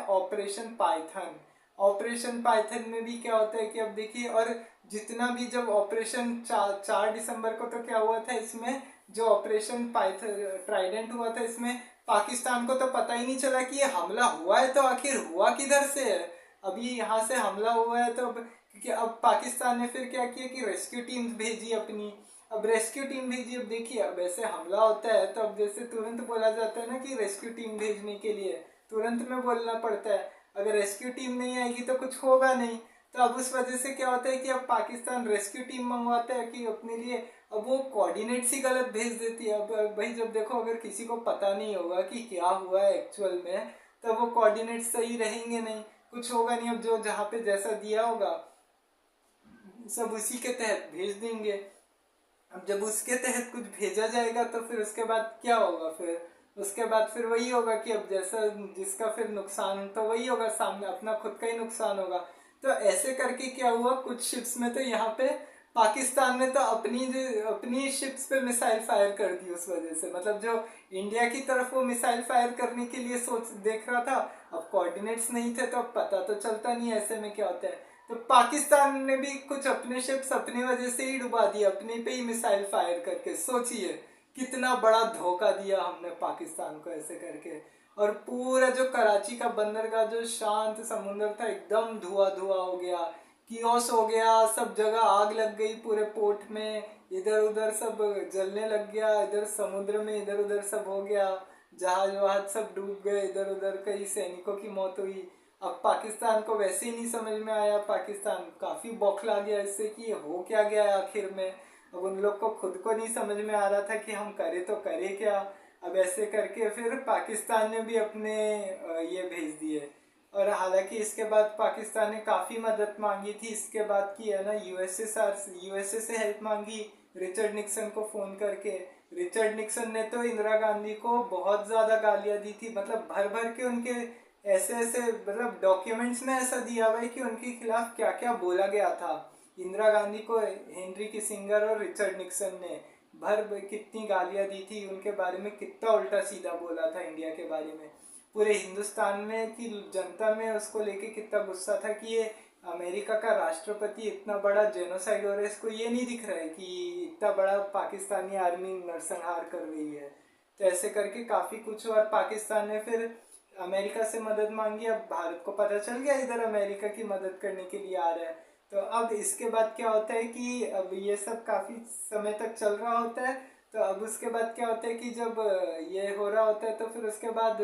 Operation Python. Operation Python में भी क्या होता है कि अब देखिए, और जितना भी जब ऑपरेशन 4 दिसंबर को तो क्या हुआ था इसमें, जो ऑपरेशन पाइथन ट्राइडेंट हुआ था, इसमें पाकिस्तान को तो पता ही नहीं चला कि ये हमला हुआ है, तो आखिर हुआ किधर से है। अभी यहाँ से हमला हुआ है तो अब, क्योंकि अब पाकिस्तान ने फिर क्या किया कि रेस्क्यू टीम भेजी अपनी। अब रेस्क्यू टीम भेजी, अब देखिए अब ऐसे हमला होता है तो अब जैसे तुरंत बोला जाता है ना कि रेस्क्यू टीम भेजने के लिए तुरंत में बोलना पड़ता है। अगर रेस्क्यू टीम नहीं आएगी तो कुछ होगा नहीं। तो अब उस वजह से क्या होता है कि अब पाकिस्तान रेस्क्यू टीम मंगवाता है कि अपने लिए, अब वो कोऑर्डिनेट्स ही गलत भेज देती है। अब भाई जब देखो, अगर किसी को पता नहीं होगा कि क्या हुआ है एक्चुअल में, तो वो कोऑर्डिनेट्स सही रहेंगे नहीं, कुछ होगा नहीं। अब जो जहाँ पे जैसा दिया होगा सब उसी के तहत भेज देंगे। अब जब उसके तहत कुछ भेजा जाएगा तो फिर उसके बाद क्या होगा, फिर उसके बाद फिर वही होगा कि अब जैसा जिसका फिर नुकसान तो वही होगा, सामने अपना खुद का ही नुकसान होगा। तो ऐसे करके क्या हुआ, कुछ शिप्स में तो यहाँ पे पाकिस्तान ने तो अपनी शिप्स पे मिसाइल फायर कर दी उस वजह से। मतलब जो इंडिया की तरफ वो मिसाइल फायर करने के लिए सोच देख रहा था, अब कोऑर्डिनेट्स नहीं थे तो अब पता तो चलता नहीं ऐसे में क्या होता है। तो पाकिस्तान ने भी कुछ अपने शिप्स अपनी वजह से ही डुबा दिया, अपने पे ही मिसाइल फायर करके। सोचिए कितना बड़ा धोखा दिया हमने पाकिस्तान को ऐसे करके। और पूरा जो कराची का बंदरगाह जो शांत समुद्र था, एकदम धुआं धुआं हो गया, कियोस हो गया, सब जगह आग लग गई पूरे पोर्ट में, इधर उधर सब जलने लग गया, इधर समुद्र में इधर उधर सब हो गया, जहाज वहाज सब डूब गए, इधर उधर कई सैनिकों की मौत हुई। अब पाकिस्तान को वैसे ही नहीं समझ में आया, पाकिस्तान काफ़ी बौखला गया इससे कि ये हो क्या गया है आखिर में। अब उन लोग को खुद को नहीं समझ में आ रहा था कि हम करें तो करें क्या। अब ऐसे करके फिर पाकिस्तान ने भी अपने ये भेज दिए। और हालांकि इसके बाद पाकिस्तान ने काफ़ी मदद मांगी थी इसके बाद की है ना, यूएसए से हेल्प मांगी रिचर्ड निक्सन को फ़ोन करके। रिचर्ड निक्सन ने तो इंदिरा गांधी को बहुत ज़्यादा गालियाँ दी थी, मतलब भर भर के उनके ऐसे ऐसे, मतलब डॉक्यूमेंट्स में ऐसा दिया हुआ है कि उनके खिलाफ क्या क्या बोला गया था। इंदिरा गांधी को हेनरी किसिंगर और रिचर्ड निक्सन ने कितनी गालियां दी थी उनके बारे में, कितना उल्टा सीधा बोला था इंडिया के बारे में। पूरे हिंदुस्तान में की जनता में उसको लेके कितना गुस्सा था कि ये अमेरिका का राष्ट्रपति इतना बड़ा जेनोसाइड हो रहा है, इसको ये नहीं दिख रहा है कि इतना बड़ा पाकिस्तानी आर्मी नरसंहार कर रही है। तो ऐसे करके काफ़ी कुछ। और पाकिस्तान ने फिर अमेरिका से मदद मांगी। अब भारत को पता चल गया इधर अमेरिका की मदद करने के लिए आ रहा है। तो अब इसके बाद क्या होता है कि अब ये सब काफ़ी समय तक चल रहा होता है। तो अब उसके बाद क्या होता है कि जब ये हो रहा होता है तो फिर उसके बाद